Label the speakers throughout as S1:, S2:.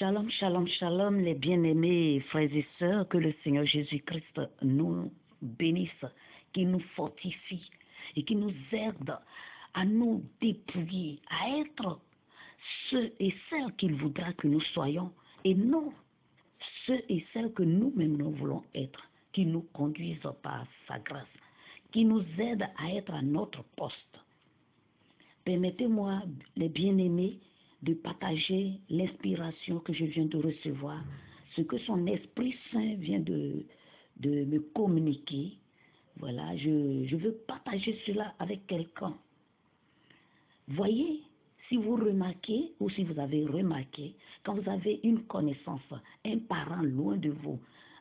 S1: Shalom, shalom, shalom, les bien-aimés frères et sœurs, que le Seigneur Jésus-Christ nous bénisse, qu'il nous fortifie et qu'il nous aide à nous dépouiller, à être ceux et celles qu'il voudra que nous soyons, et non ceux et celles que nous-mêmes nous voulons être, qui nous conduisent par sa grâce, qui nous aide à être à notre poste. Permettez-moi, les bien-aimés, de partager l'inspiration que je viens de recevoir, ce que son Esprit Saint vient de me communiquer. Voilà, je veux partager cela avec quelqu'un. Voyez, si vous remarquez ou si vous avez remarqué, quand vous avez une connaissance, un parent loin de vous,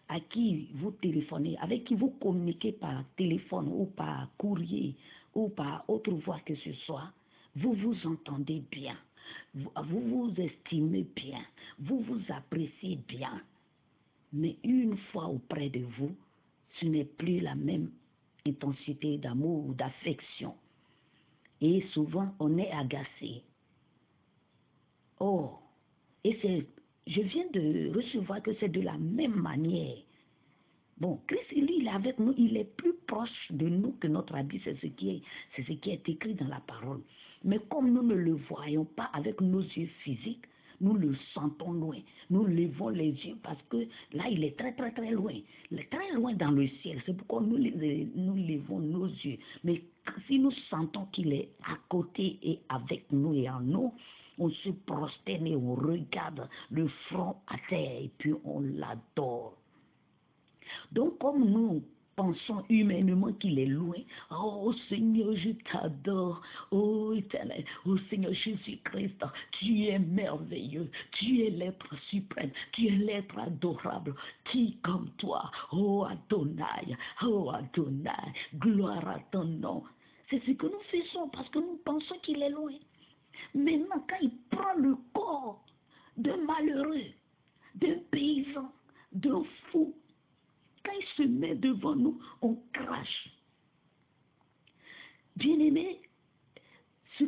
S1: à qui vous téléphonez, avec qui vous communiquez par téléphone ou par courrier ou par autre voie que ce soit, vous vous entendez bien, vous vous estimez bien, vous vous appréciez bien. Mais une fois auprès de vous, ce n'est plus la même intensité d'amour ou d'affection. Et souvent, on est agacé. Oh, je viens de recevoir que c'est de la même manière. Bon, Christ, lui, il est avec nous, il est plus proche de nous que notre habit, c'est ce qui est écrit dans la parole. Mais comme nous ne le voyons pas avec nos yeux physiques, nous le sentons loin. Nous levons les yeux parce que là, il est très, très, très loin. Il est très loin dans le ciel. C'est pourquoi nous levons nos yeux. Mais si nous sentons qu'il est à côté et avec nous et en nous, on se prosterne et on regarde le front à terre et puis on l'adore. Donc, comme nous pensons humainement qu'il est loin, oh Seigneur, je t'adore, oh Éternel, oh Seigneur Jésus-Christ, tu es merveilleux, tu es l'être suprême, tu es l'être adorable, qui comme toi, oh Adonai, gloire à ton nom. C'est ce que nous faisons parce que nous pensons qu'il est loin. Maintenant, quand il prend le corps d'un malheureux, d'un paysan, d'un fou, quand il se met devant nous, on crache. Bien-aimé, ce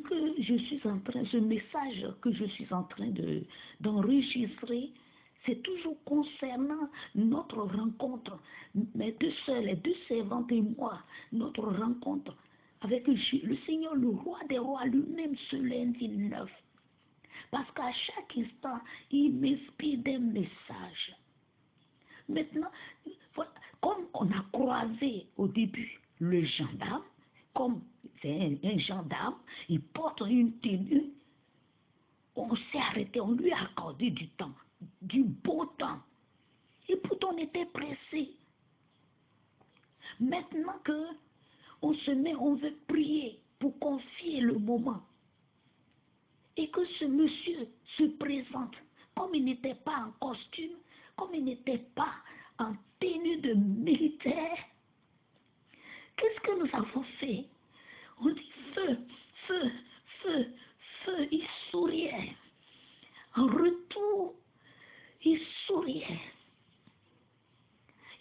S1: message que je suis en train d'enregistrer, c'est toujours concernant notre rencontre, mes deux sœurs, les deux servantes et moi, notre rencontre avec le Seigneur, le roi des rois lui-même, ce lundi 9. Parce qu'à chaque instant, il m'inspire des messages. Maintenant, voilà, comme on a croisé au début le gendarme, comme c'est un gendarme, il porte une tenue, on s'est arrêté, on lui a accordé du temps, du beau temps. Et pourtant on était pressé. Maintenant que on se met, on veut prier pour confier le moment. Et que ce monsieur se présente, comme il n'était pas en costume, comme il n'était pas en tenue de militaire, qu'est-ce que nous avons fait? On dit feu, feu, feu, feu, il souriait. En retour, il souriait.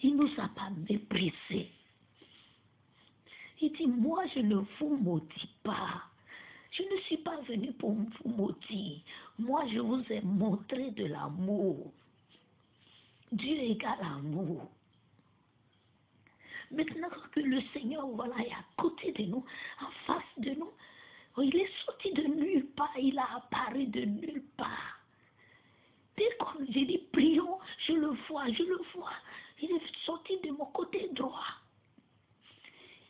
S1: Il ne nous a pas méprisés. Il dit, moi je ne vous maudis pas. Je ne suis pas venu pour vous maudire. Moi je vous ai montré de l'amour. Dieu égale amour. Maintenant que le Seigneur voilà, est à côté de nous, en face de nous, il est sorti de nulle part, il a apparu de nulle part. Dès que j'ai dit prions, je le vois. Il est sorti de mon côté droit.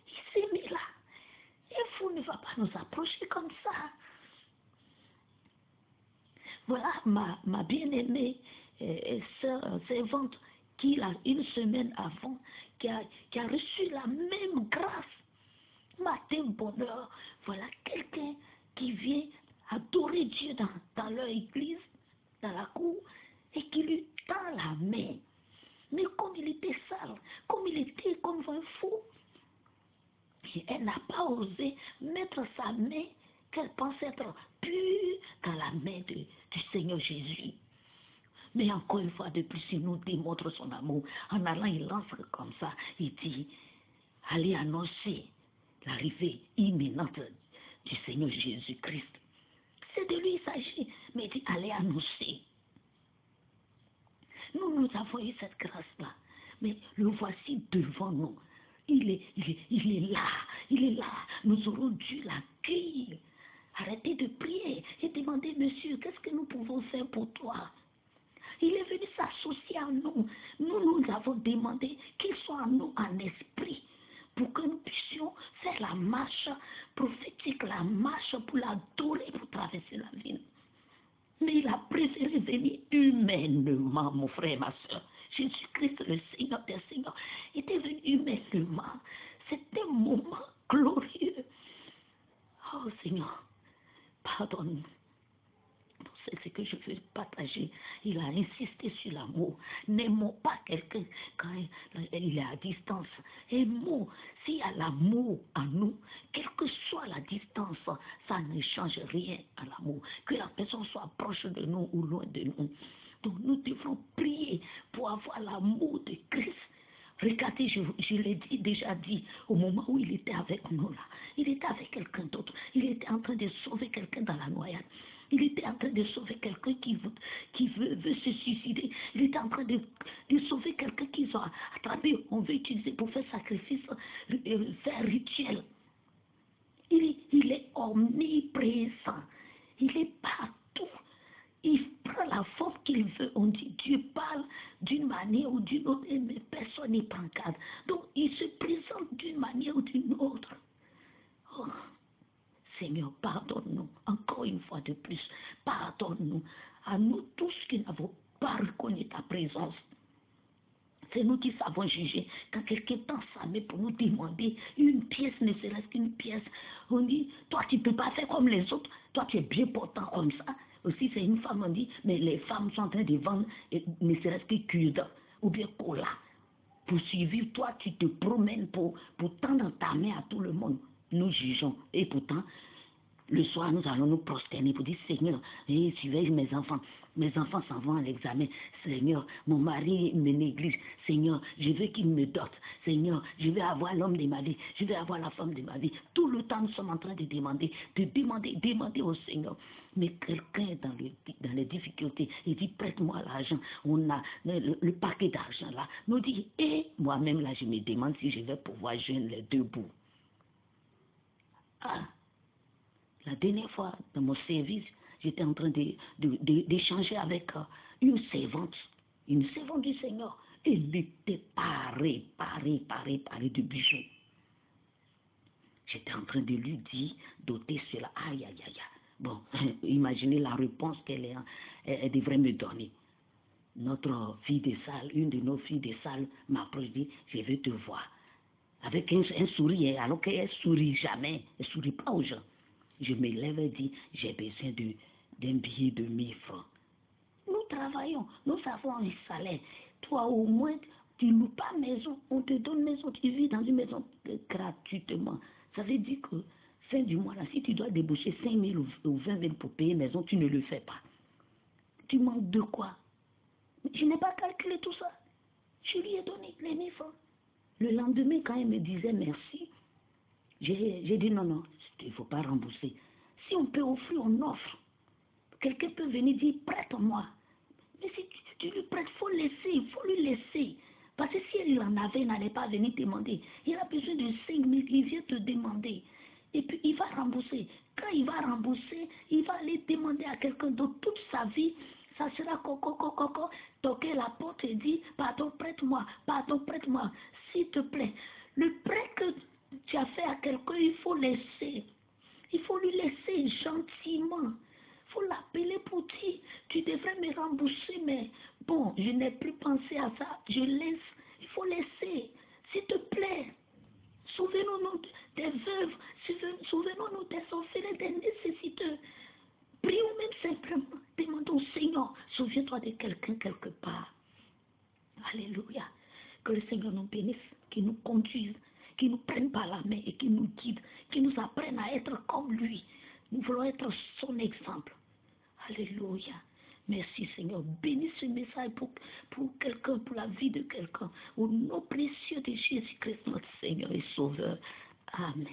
S1: Il s'est mis là. Et vous ne va pas nous approcher comme ça. Voilà ma bien-aimée sœur servante qui, une semaine avant, qui a reçu la même grâce. Matin, bonheur, voilà quelqu'un qui vient adorer Dieu dans leur église, dans la cour, et qui lui tend la main. Mais comme il était sale, comme il était comme un fou, elle n'a pas osé mettre sa main qu'elle pense être pure dans la main du Seigneur Jésus. Mais encore une fois de plus, il nous démontre son amour. En allant, il lance comme ça, il dit, allez annoncer l'arrivée imminente du Seigneur Jésus-Christ. C'est de lui il s'agit, mais il dit, allez annoncer. nous avons eu cette grâce-là. Mais le voici devant nous. Il est là. Il est là. Nous aurons dû l'accueillir. Arrêtez de prier et demandez, monsieur, qu'est-ce que nous pouvons faire pour toi? Il est venu s'associer à nous. Nous avons demandé qu'il soit en nous en esprit pour que nous puissions faire la marche prophétique, la marche pour l'adorer, pour traverser la ville. Mais il a préféré venir humainement, mon frère et ma soeur. Jésus-Christ, le Seigneur des Seigneurs, était venu humainement. C'était un moment glorieux. Oh Seigneur, pardonne-nous. C'est ce que je veux partager. Il a insisté sur l'amour. N'aimons pas quelqu'un quand il est à distance. Aimons. S'il y a l'amour en nous, quelle que soit la distance, ça ne change rien à l'amour. Que la personne soit proche de nous ou loin de nous. Donc nous devons prier pour avoir l'amour de Christ. Regardez, je l'ai déjà dit au moment où il était avec nous là. Il était avec quelqu'un d'autre. Il était en train de sauver quelqu'un dans la noyade. Il était en train de sauver quelqu'un qui veut se suicider. Il était en train de sauver quelqu'un qui a attrapé, on veut utiliser pour faire sacrifice, faire rituel. Il est omniprésent. Il est partout. Il prend la forme qu'il veut. On dit Dieu parle d'une manière ou d'une autre, mais personne n'y prend garde. Donc il se présente d'une manière ou d'une autre. Oh. Seigneur, pardonne-nous, encore une fois de plus, pardonne-nous, à nous tous qui n'avons pas reconnu ta présence. C'est nous qui savons juger. Quand quelqu'un tend sa main pour nous demander une pièce, ne serait-ce qu'une pièce, on dit, toi tu ne peux pas faire comme les autres, toi tu es bien portant comme ça. Aussi c'est une femme, on dit, mais les femmes sont en train de vendre, ne serait-ce que cure ou bien cola. Pour suivre, toi tu te promènes pour tendre ta main à tout le monde. Nous jugeons. Et pourtant, le soir, nous allons nous prosterner pour dire, Seigneur, surveille mes enfants. Mes enfants s'en vont à l'examen. Seigneur, mon mari me néglige. Seigneur, je veux qu'il me dote. Seigneur, je veux avoir l'homme de ma vie. Je veux avoir la femme de ma vie. Tout le temps, nous sommes en train de demander au Seigneur. Mais quelqu'un est dans les difficultés, il dit, prête-moi l'argent. On a le paquet d'argent là. Nous dit, et moi-même là, je me demande si je vais pouvoir joindre les deux bouts. Ah, la dernière fois, dans mon service, j'étais en train d'échanger avec une servante du Seigneur. Elle était parée de bijoux. J'étais en train de lui dire, d'ôter cela. Aïe, aïe, aïe. Bon, imaginez la réponse elle devrait me donner. Notre fille de salle, une de nos filles de salle m'approche et dit, je veux te voir. Avec un sourire, alors qu'elle ne sourit jamais, elle ne sourit pas aux gens. Je me lève et dis, j'ai besoin d'un billet de 1000 francs. Nous travaillons, nous avons un salaire. Toi, au moins, tu ne loues pas maison, on te donne maison, tu vis dans une maison gratuitement. Ça veut dire que, fin du mois, là, si tu dois déboucher 5 000 ou 20 000 pour payer maison, tu ne le fais pas. Tu manques de quoi? Je n'ai pas calculé tout ça. Je lui ai donné les 1000 francs. Le lendemain, quand elle me disait merci, j'ai dit non, il ne faut pas rembourser. Si on peut offrir, on offre. Quelqu'un peut venir dire prête-moi. Mais si tu lui prêtes, il faut lui laisser. Parce que si il en avait, il n'allait pas venir te demander. Il a besoin de 5 000, il vient te demander. Et puis il va rembourser. Quand il va rembourser, il va aller demander à quelqu'un d'autre toute sa vie. Ça sera coco, toquer la porte et dire pardon, prête-moi, s'il te plaît. Le prêt que tu as fait à quelqu'un, il faut laisser. Il faut lui laisser gentiment. Il faut l'appeler pour dire, tu devrais me rembourser, mais bon, je n'ai plus pensé à ça, je laisse. Il faut laisser, s'il te plaît. Souvenons-nous des veuves, souvenons-nous des orphelins, des nécessiteux. Prions même simplement, demandons au Seigneur, souviens-toi de quelqu'un quelque part. Alléluia. Que le Seigneur nous bénisse, qu'il nous conduise, qu'il nous prenne par la main et qu'il nous guide, qu'il nous apprenne à être comme lui. Nous voulons être son exemple. Alléluia. Merci Seigneur. Bénis ce message pour quelqu'un, pour la vie de quelqu'un. Au nom précieux de Jésus-Christ, notre Seigneur et Sauveur. Amen.